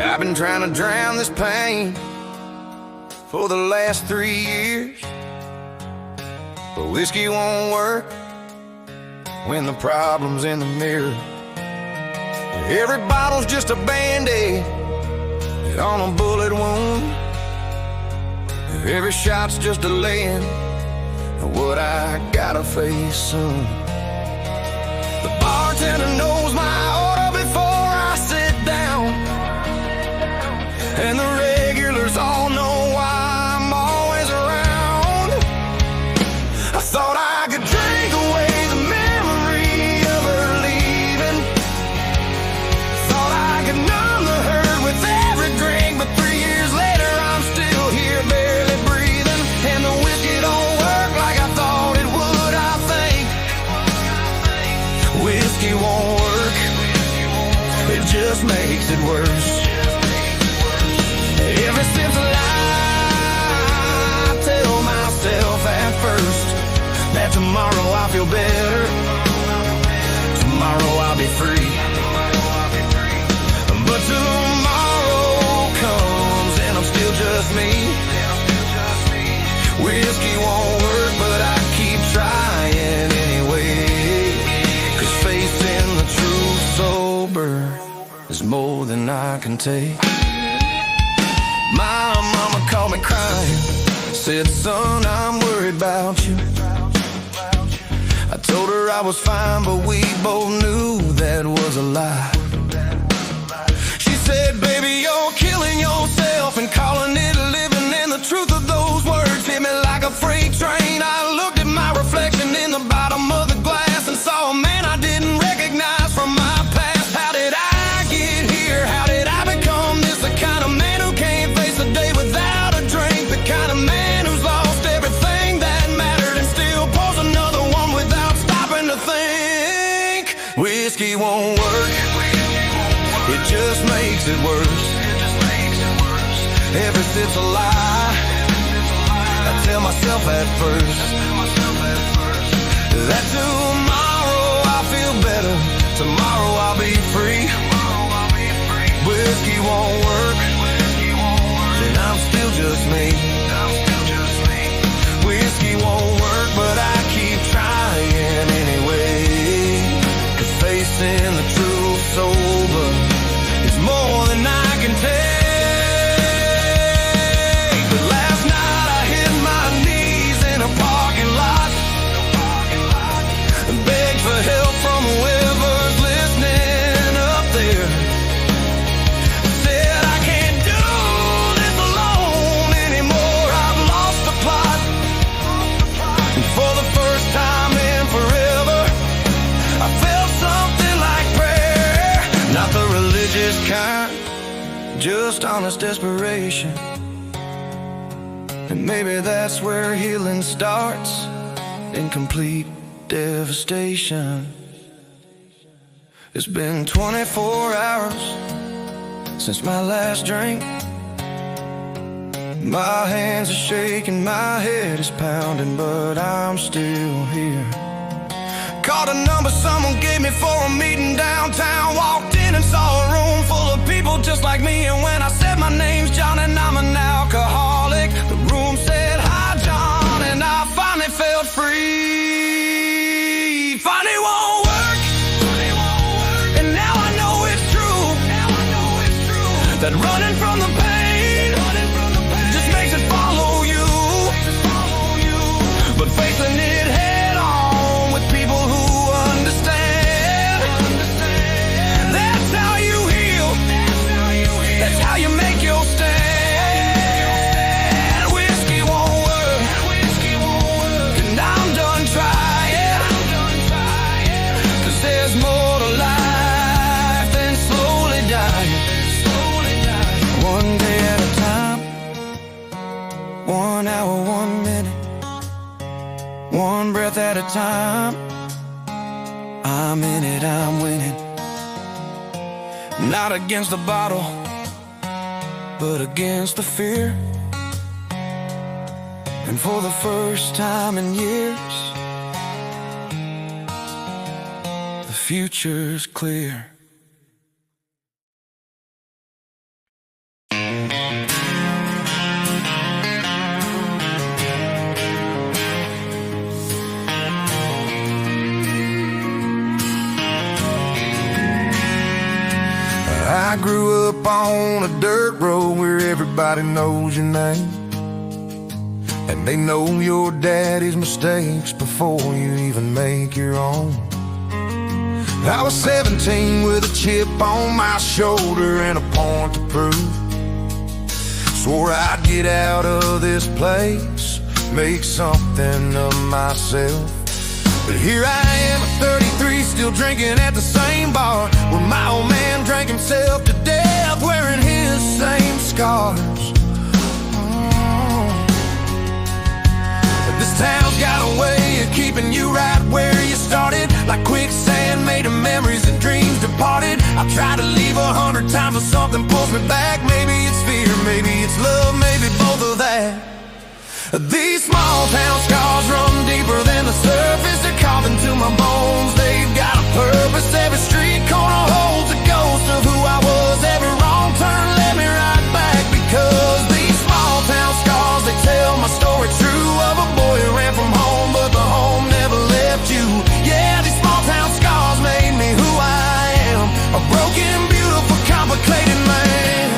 I've been trying to drown this pain for the last 3 years, but whiskey won't work when the problem's in the mirror. Every bottle's just a band-aid on a bullet wound. Every shot's just delaying what I gotta face soon. The bartender knows my order before I sit down, and the regulars all know why I'm always around. I thought I could drink away the memory of her leaving. Thought I could numb the hurt with every drink, but 3 years later I'm still here barely breathing, and the whiskey don't work like I thought it would. I think whiskey won't work, it just makes it worse. Ever since I tell myself at first that tomorrow I'll feel better, tomorrow I'll be free. But tomorrow comes and I'm still just me. Whiskey won't work, but I keep trying anyway, 'cause facing the truth sober is more than I can take. My mama called me crying, said, son, I'm worried about you. I told her I was fine, but we both knew that was a lie. She said, baby, you're killing yourself and calling it living, and the truth of those words hit me like a freight train. I looked at my reflection in the bottom of the glass and saw a man I didn't recognize from my past. How did I get here? How did I become this? The kind of man who can't face a day without a drink, the kind of man who's lost everything that mattered and still pours another one without stopping to think. Whiskey won't work, it just makes it worse. Ever since a lie I tell myself at first that tomorrow I'll feel better, tomorrow I'll be free. Whiskey won't work, then I'm still just me. Whiskey won't work, but I keep trying anyway, 'cause facing the truth sober is more than I can take. But last night I hit my knees in a parking lot and begged for help from whoever's listening up there. Said I can't do this alone anymore, I've lost the plot. And for the first time in forever I felt something like prayer, not the religious kind, just honest desperation. And maybe that's where healing starts, in complete devastation. It's been 24 hours since my last drink. My hands are shaking, my head is pounding, but I'm still here. Called a number someone gave me for a meeting downtown. Walked in and saw a room full of people just like me, and when I said my name's John and I'm an alcoholic, the room said, hi John, and I finally felt free. Finally won't work, and now I know it's true, that running from the pain just makes it follow you. But facing it head on with people who understand, that's how you heal, that's how you make your stand. Whiskey won't work, and I'm done trying, 'cause there's more to life than slowly dying. One day at a time, 1 hour, 1 minute, one breath at a time. I'm in it, I'm winning. Not against the bottle, but against the fear. And for the first time in years, the future's clear. on a dirt road where everybody knows your name, and they know your daddy's mistakes before you even make your own. I was 17 with a chip on my shoulder and a point to prove. Swore I'd get out of this place, make something of myself. But here I am at 33, still drinking at the same bar where my old man drank himself to death, wearing his same scars. This town's got a way of keeping you right where you started, like quicksand made of memories and dreams departed. I've tried to leave 100 times, but something pulls me back. Maybe it's fear, maybe it's love, maybe both of that. These small town scars run deeper than the surface. They're carved into my bones, they've got a purpose. Every street corner holds a ghost of who I was. Every wrong turn led me right back, because these small town scars, they tell my story true of a boy who ran from home, but the home never left you. Yeah, these small town scars made me who I am, a broken, beautiful, complicated man.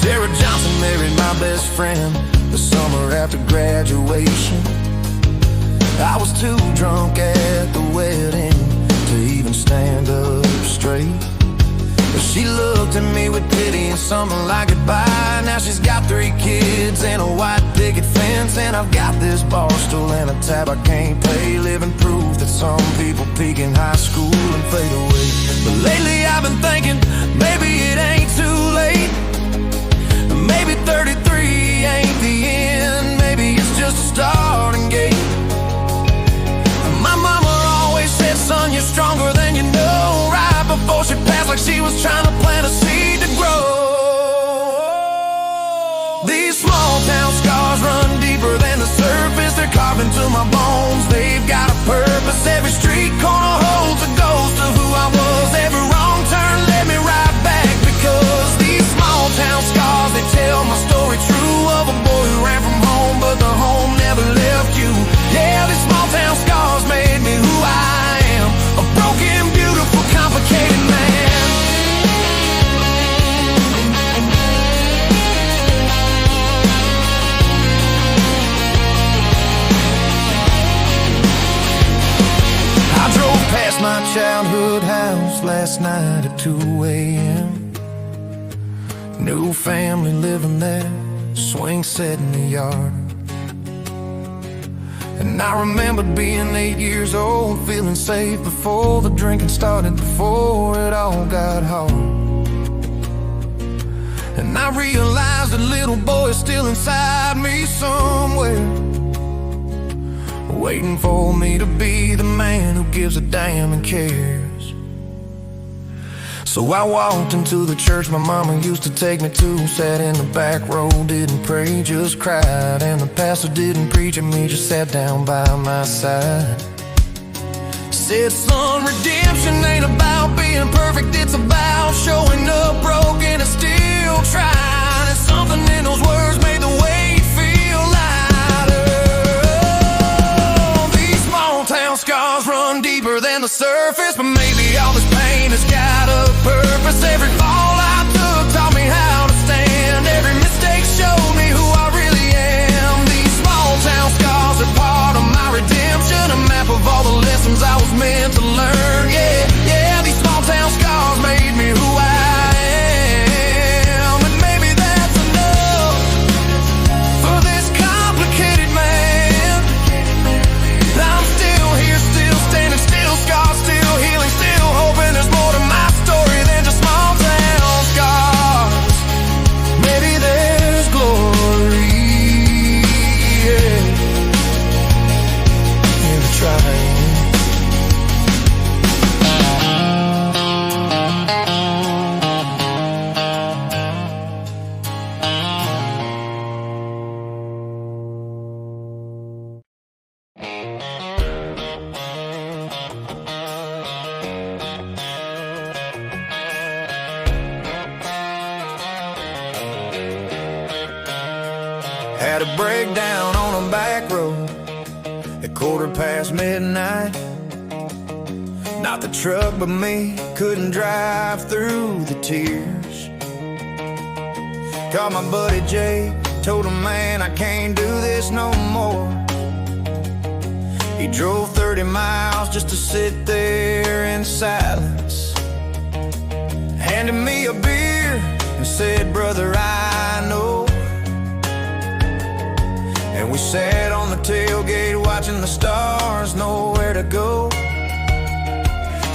Sarah Johnson married my best friend the summer after graduation. I was too drunk at the wedding to even stand up straight. But she looked at me with pity and something like goodbye. Now she's got 3 kids and a white picket fence, and I've got this bar stool and a tab I can't pay, living proof that some people peak in high school and fade away. But lately I've been thinking, maybe it ain't too late. Maybe 33 ain't the end, maybe it's just a starting gate. My mama always said, son, you're stronger than you know, right before she passed, like she was trying to plant a seed to grow. These small town scars run deeper than the surface. They're carved into my bones, they've got a purpose. Every street corner holds a ghost of who I was. Every wrong turn led me right back, because these small town scars, they tell my story true of a boy who ran from home, but the home never left you. Yeah, these small town scars made me who I am, a broken, beautiful, complicated man. I drove past my childhood house last night at 2 a.m. New family living there, swing set in the yard. And I remember being 8 years old, feeling safe before the drinking started, before it all got hard. And I realized that little boy is still inside me somewhere, waiting for me to be the man who gives a damn and cares. So I walked into the church my mama used to take me to, sat in the back row, didn't pray, just cried. And the pastor didn't preach at me, just sat down by my side. Said, son, redemption ain't about being perfect, it's about showing up broken and still trying. And something in those words made the weight feel lighter. Oh, these small town scars run deeper than the surface, but maybe all this pain has got a purpose. Every fall I took taught me how to stand. Every mistake showed me who I really am. These small town scars are part of my redemption, a map of all the lessons I was meant to learn. Yeah, yeah, these small town scars made me who I am. And maybe that's enough for this complicated man. I'm still here, still standing, still scarred, still healing, still hoping there's more to my story than just small town scars. Maybe there's glory, yeah, in the trying. Had a breakdown on a back road at 1:15 midnight. Not the truck, but me, couldn't drive through the tears. Called my buddy Jay, told him, man, I can't do this no more. He drove 30 miles just to sit there in silence. Handed me a beer and said, brother, I know. And we sat on the tailgate watching the stars, nowhere to go.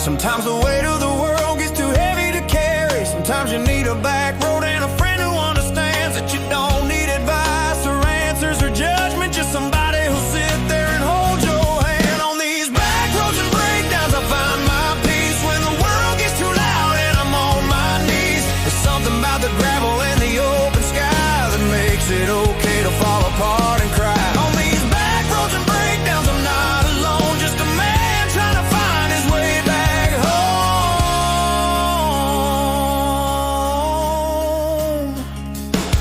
Sometimes the weight of the world gets too heavy to carry. Sometimes you need a back road and a friend who understands that you don't need advice or answers or judgment, just somebody who'll sit there and hold your hand. On these back roads and breakdowns, I find my peace when the world gets too loud and I'm on my knees. There's something about the gravel and the open sky that makes it okay to fall apart and cry. On these back roads and breakdowns, I'm not alone, just a man trying to find his way back home.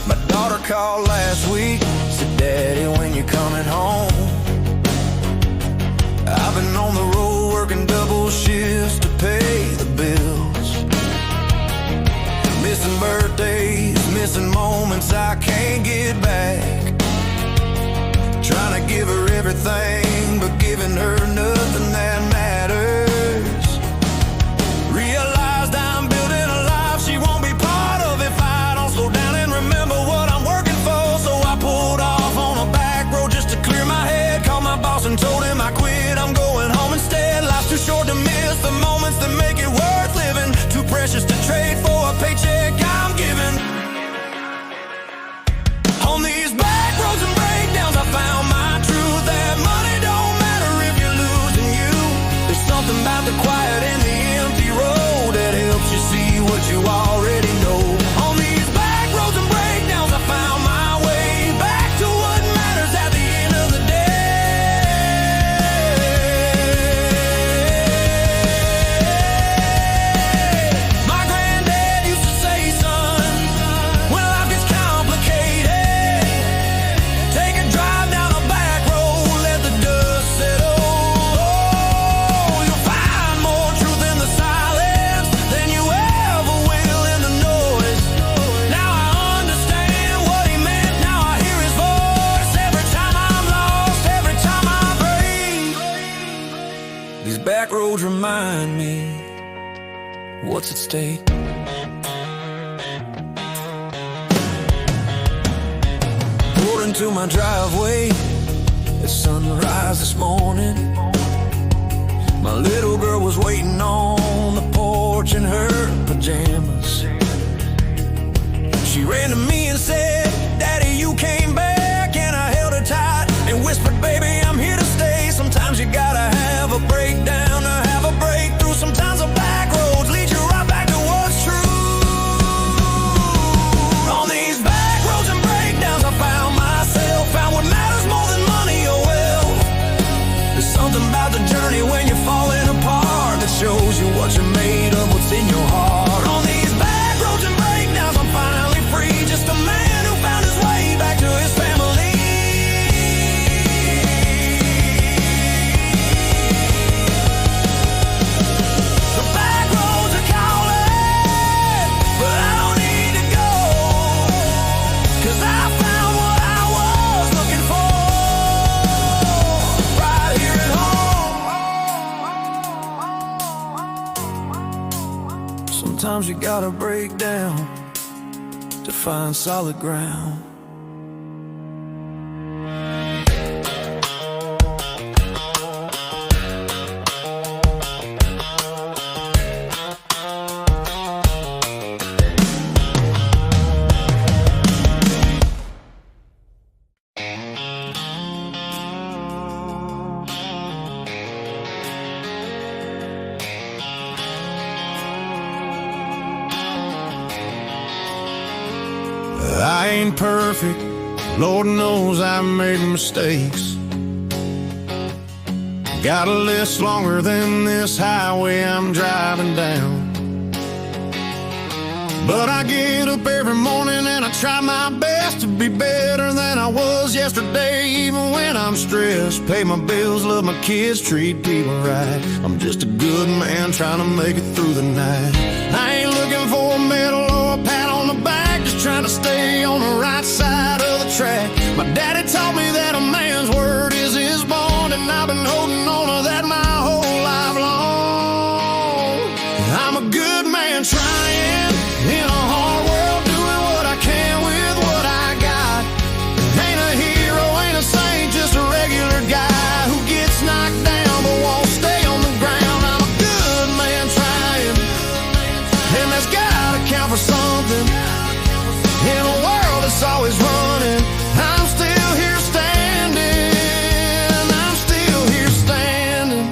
My daughter called last week, said, Daddy, when you coming home? I've been on the road working double shifts to pay the bills. Missing birthdays, missing moments I can't get back. Trying to give her everything, but giving her nothing that matters. Realized I'm building a life she won't be part of if I don't slow down and remember what I'm working for. So I pulled off on a back road just to clear my head. Called my boss and told him I quit, I'm going home instead. Life's too short to miss the moments that make it worth living. Too precious to trade for a paycheck I'm giving. On these back roads and breakdowns, I found my truth, that money don't matter if you're losing you. There's something about the quiet and the empty road that helps you see what you already know. On these back roads and breakdowns, I found my way back to what matters at the end of the day. My granddad used to say, son, when life gets complicated, take a drive down a back road, let the dust settle. Oh, you'll find more truth in the silence than you ever will in the noise. Now I understand what he meant, now I hear his voice. Every time I'm lost, every time I break, these back roads remind me what's at stake. Pulled into my driveway at sunrise this morning. My little girl was waiting on the porch in her pajamas. She ran to me and said, Daddy, you came back. And I held her tight and whispered, baby, I'm here to stay. Sometimes you gotta have a breakdown to have a breakthrough. Sometimes the back roads lead you right back to what's true. On these back roads and breakdowns, I found myself, found what matters more than money or wealth. There's something about the journey when you're falling apart that shows you what you're made of, what's in your heart. On these back roads and breakdowns, I'm finally free, just a man who found his way back to his family. The back roads are calling, but I don't need to go, 'cause I found what I was looking for right here at home. Sometimes you gotta break down to find solid ground. I ain't perfect, Lord knows I've made mistakes. Got a list longer than this highway I'm driving down. But I get up every morning and I try my best to be better than I was yesterday, even when I'm stressed. Pay my bills, love my kids, treat people right. I'm just a good man trying to make it through the night. I ain't looking for a medal or a pat on the back, just trying to stay on the right side of the track. My daddy taught me that a man's word is his bond, and I've been holding on to that my whole life long. I'm a good man trying in a hard world, doing what I can with what I got. Ain't a hero, ain't a saint, just a regular guy who gets knocked down but won't stay on the ground. I'm a good man trying, and that's gotta count for something. In a world that's always running, I'm still here standing. I'm still here standing.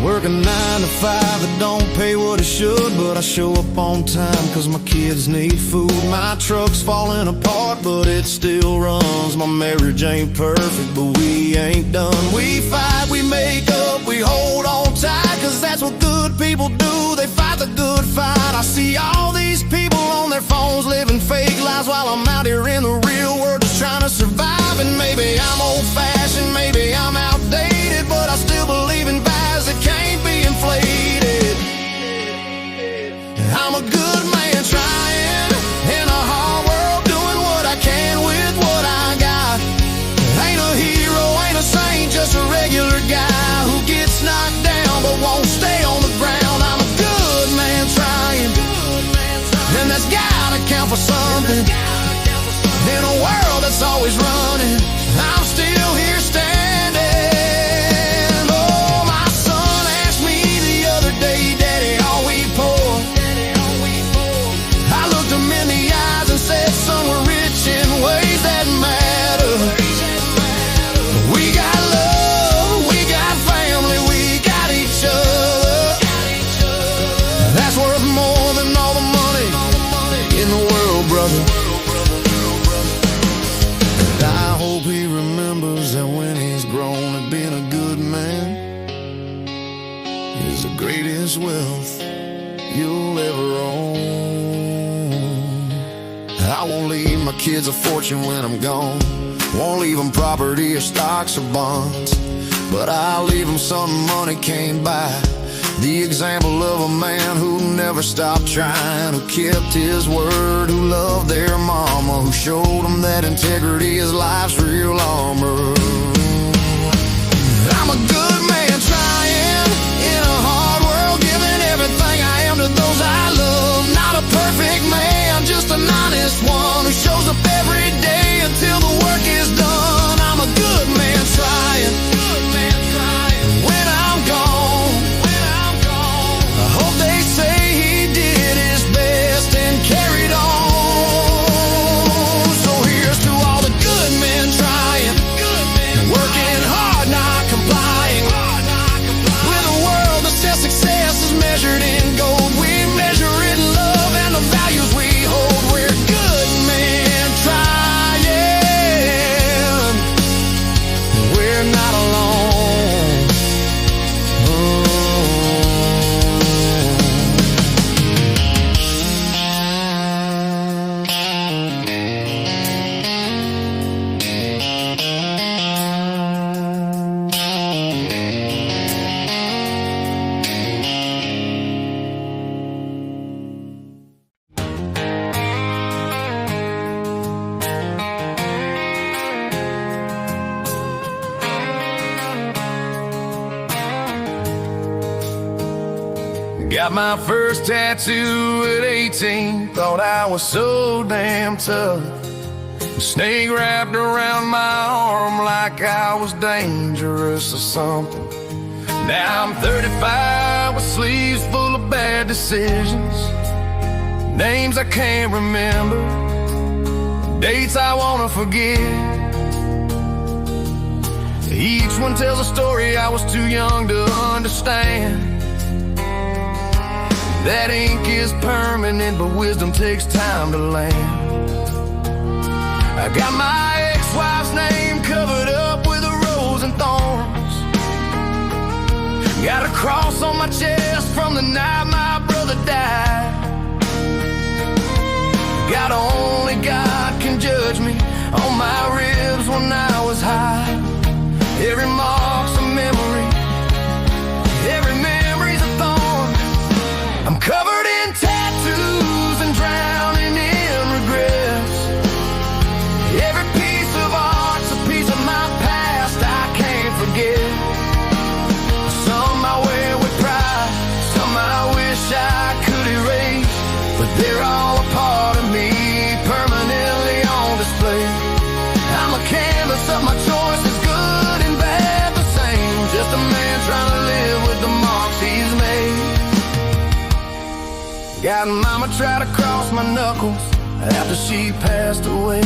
Working 9 to 5, that don't pay what it should, but I show up on time cause my kids need food. My truck's falling apart, but it still runs. My marriage ain't perfect, but we ain't done. We fight, we make up, we hold on tight, cause that's what good people do. They fight the good fight. I see all these people on their phones living fake lives while I'm out here in the real world just trying to survive. And maybe I'm old-fashioned, maybe I'm outdated, but I still believe in vibes that can't be inflated. I'm a good man trying in a hard world, doing what I can with what I got. Ain't a hero, ain't a saint, just a regular guy who gets knocked down but won't stay on the ground. I'm a good man trying, and that's gotta count for something. In a world that's always running, I'm still here standing. Oh, my son asked me the other day, Daddy, are we poor? I looked him in the eyes and said, son, we're rich in ways that matter. We got love, we got family, we got each other. That's worth more than all the money in the world, brother. And I hope he remembers that when he's grown and being a good man is the greatest wealth you'll ever own. I won't leave my kids a fortune when I'm gone. Won't leave them property or stocks or bonds, but I'll leave them something money can't buy. The example of a man who never stopped trying, who kept his word, who loved their mama, who showed them that integrity is life's real armor. I'm a good man trying in a hard world, giving everything I am to those I love. Not a perfect man, just an honest one who shows up every day until the work is done. I'm a good man trying, when I'm gone. I hope they say he did his best and carried on. So here's to all the good men trying, working hard, not complying. With a world that says success is measured in gold, we measure it in love and the values we hold. We're good men trying, we're not alone. Got my first tattoo at 18, thought I was so damn tough. A snake wrapped around my arm like I was dangerous or something. Now I'm 35 with sleeves full of bad decisions, names I can't remember, dates I wanna forget. Each one tells a story I was too young to understand. That ink is permanent, but wisdom takes time to land. I got my ex-wife's name covered up with a rose and thorns. Got a cross on my chest from the night my brother died. God, only God can judge me on my ribs when I was high. Every mark's a memory, every memory's a thorn. I'm covered in tattoos and drowning in regrets. Every piece of art's a piece of my past I can't forget. Some I wear with pride, some I wish I could erase, but they're all a part of me, permanently on display. I'm a canvas of my choices, good and bad the same. Just a man trying to live with the marks he's made. God, mama tried to cross my knuckles after she passed away.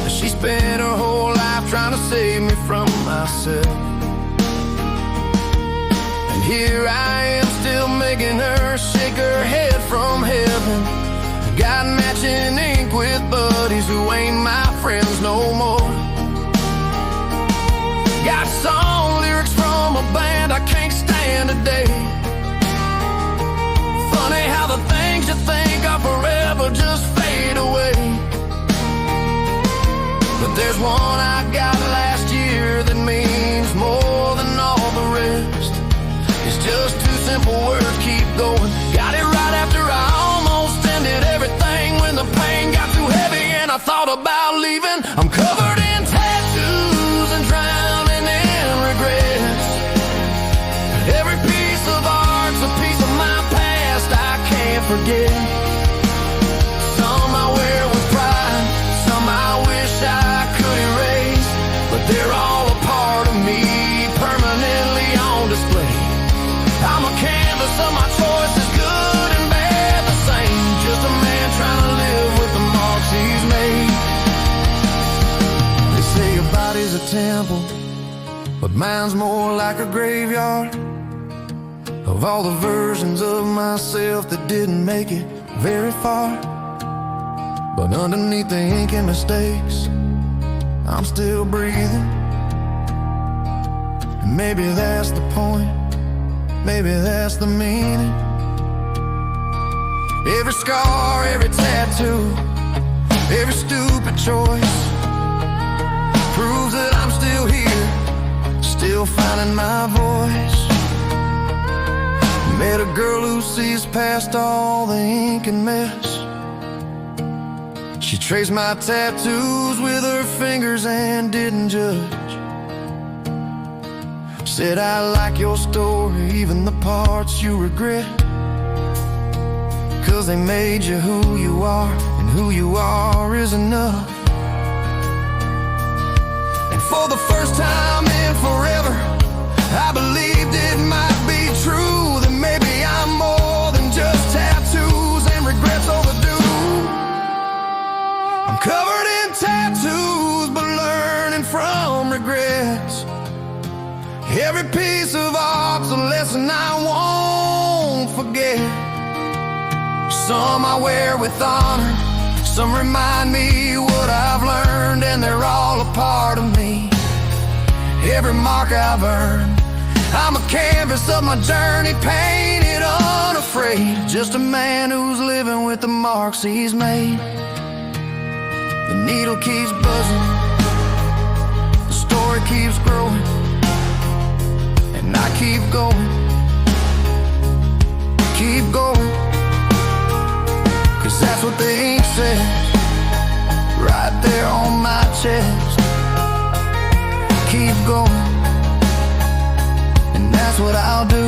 She spent her whole life trying to save me from myself. And here I am still making her shake her head from heaven. Got matching ink with buddies who ain't my friends no more. Got song lyrics from a band I can't stand today. Funny how the things you think are forever just fade away. But there's one I got last year that means more than all the rest. It's just two simple words, keep going. Got it right after I almost ended everything, when the pain got too heavy and I thought about leaving. I'm covered in tattoos and drowning in regrets. Every piece of art's a piece of my past I can't forget. Some I wear with pride, some I wish I could erase, but they're all a part of me, permanently on display. I'm a canvas of my choices, good and bad the same. Just a man trying to live with the marks he's made. They say your body's a temple, but mine's more like a graveyard of all the versions of myself that didn't make it very far. But underneath the ink and mistakes, I'm still breathing. And maybe that's the point, maybe that's the meaning. Every scar, every tattoo, every stupid choice proves that I'm still here, still finding my voice. Met a girl who sees past all the ink and mess. She traced my tattoos with her fingers and didn't judge. Said, I like your story, even the parts you regret, 'cause they made you who you are, and who you are is enough. And for the first time in forever, I believed it might be true, that maybe I'm more than just tattoos and regrets overdue. I'm covered in tattoos, but learning from regrets. Every piece of art's a lesson I won't forget. Some I wear with honor, some remind me what I've learned, and they're all a part of me, every mark I've earned. I'm a canvas of my journey, painted unafraid. Just a man who's living with the marks he's made. The needle keeps buzzing, the story keeps growing, and I keep going, keep going. 'Cause that's what the ink says, right there on my chest. Keep going, and that's what I'll do.